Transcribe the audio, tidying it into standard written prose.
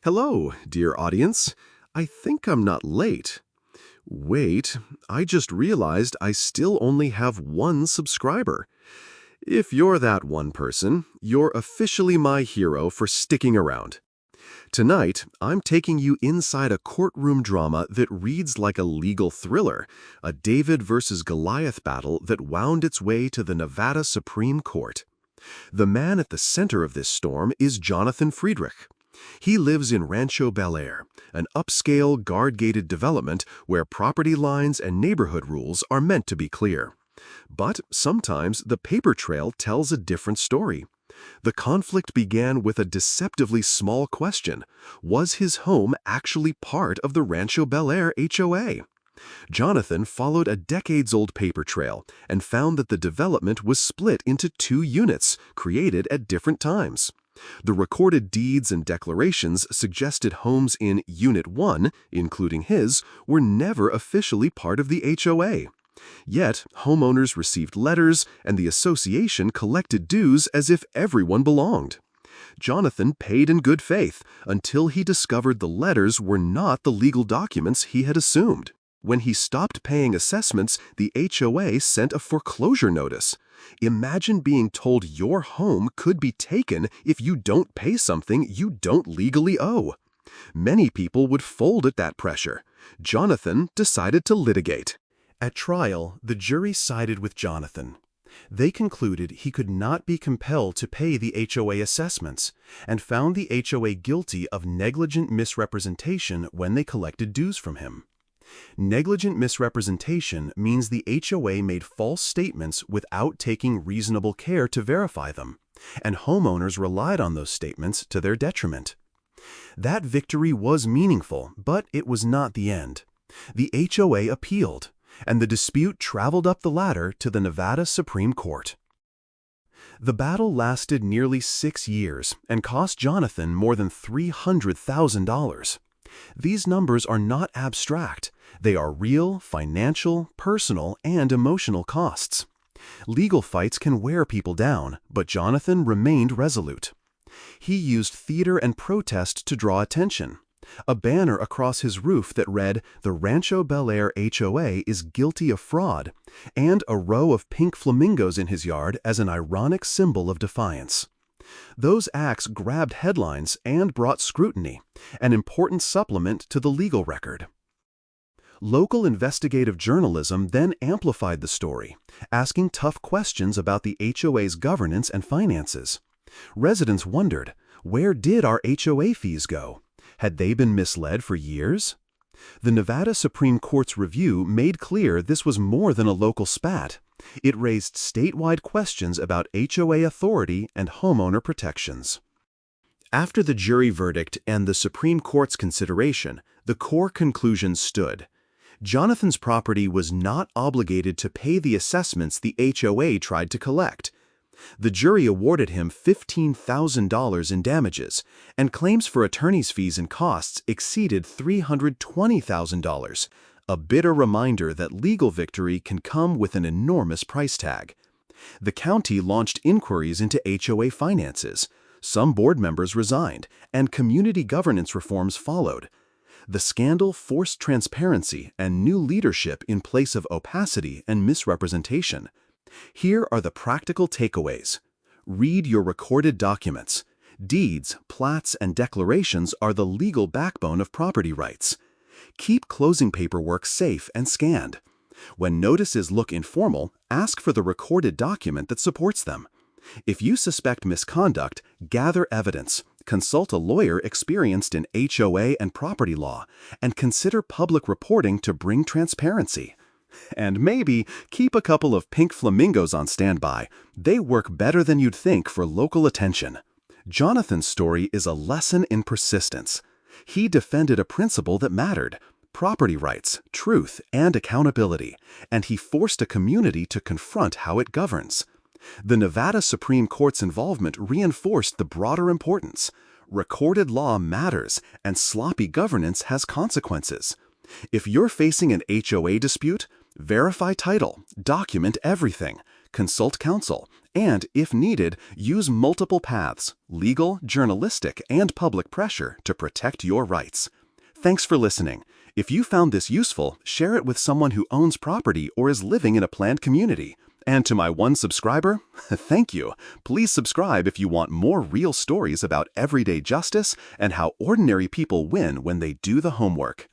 Hello, dear audience. I think I'm not late. Wait, I just realized I still only have one subscriber. If you're that one person, you're officially my hero for sticking around. Tonight, I'm taking you inside a courtroom drama that reads like a legal thriller, a David versus Goliath battle that wound its way to the Nevada Supreme Court. The man at the center of this storm is Jonathan Friedrich. He lives in Rancho Bel Air, an upscale, guard-gated development where property lines and neighborhood rules are meant to be clear. But sometimes the paper trail tells a different story. The conflict began with a deceptively small question: was his home actually part of the Rancho Bel Air HOA? Jonathan followed a decades-old paper trail and found that the development was split into two units, created at different times. The recorded deeds and declarations suggested homes in Unit 1, including his, were never officially part of the HOA. Yet, homeowners received letters, and the association collected dues as if everyone belonged. Jonathan paid in good faith until he discovered the letters were not the legal documents he had assumed. When he stopped paying assessments, the HOA sent a foreclosure notice. Imagine being told your home could be taken if you don't pay something you don't legally owe. Many people would fold at that pressure. Jonathan decided to litigate. At trial, the jury sided with Jonathan. They concluded he could not be compelled to pay the HOA assessments and found the HOA guilty of negligent misrepresentation when they collected dues from him. Negligent misrepresentation means the HOA made false statements without taking reasonable care to verify them, and homeowners relied on those statements to their detriment. That victory was meaningful, but it was not the end. The HOA appealed, and the dispute traveled up the ladder to the Nevada Supreme Court. The battle lasted nearly 6 years and cost Jonathan more than $300,000. These numbers are not abstract. They are real, financial, personal, and emotional costs. Legal fights can wear people down, but Jonathan remained resolute. He used theater and protest to draw attention. A banner across his roof that read, "The Rancho Bel Air HOA is guilty of fraud," and a row of pink flamingos in his yard as an ironic symbol of defiance. Those acts grabbed headlines and brought scrutiny, an important supplement to the legal record. Local investigative journalism then amplified the story, asking tough questions about the HOA's governance and finances. Residents wondered, where did our HOA fees go? Had they been misled for years? The Nevada Supreme Court's review made clear this was more than a local spat. It raised statewide questions about HOA authority and homeowner protections. After the jury verdict and the Supreme Court's consideration, the core conclusion stood. Jonathan's property was not obligated to pay the assessments the HOA tried to collect. The jury awarded him $15,000 in damages, and claims for attorney's fees and costs exceeded $320,000. A bitter reminder that legal victory can come with an enormous price tag. The county launched inquiries into HOA finances. Some board members resigned, and community governance reforms followed. The scandal forced transparency and new leadership in place of opacity and misrepresentation. Here are the practical takeaways. Read your recorded documents. Deeds, plats, and declarations are the legal backbone of property rights. Keep closing paperwork safe and scanned. When notices look informal, ask for the recorded document that supports them. If you suspect misconduct, gather evidence, consult a lawyer experienced in HOA and property law, and consider public reporting to bring transparency. And maybe keep a couple of pink flamingos on standby. They work better than you'd think for local attention. Jonathan's story is a lesson in persistence. He defended a principle that mattered: property rights, truth, and accountability, and he forced a community to confront how it governs. The Nevada Supreme Court's involvement reinforced the broader importance. Recorded law matters, and sloppy governance has consequences. If you're facing an HOA dispute, verify title, document everything, consult counsel, And, if needed, use multiple paths, legal, journalistic, and public pressure, to protect your rights. Thanks for listening. If you found this useful, share it with someone who owns property or is living in a planned community. And to my one subscriber, thank you. Please subscribe if you want more real stories about everyday justice and how ordinary people win when they do the homework.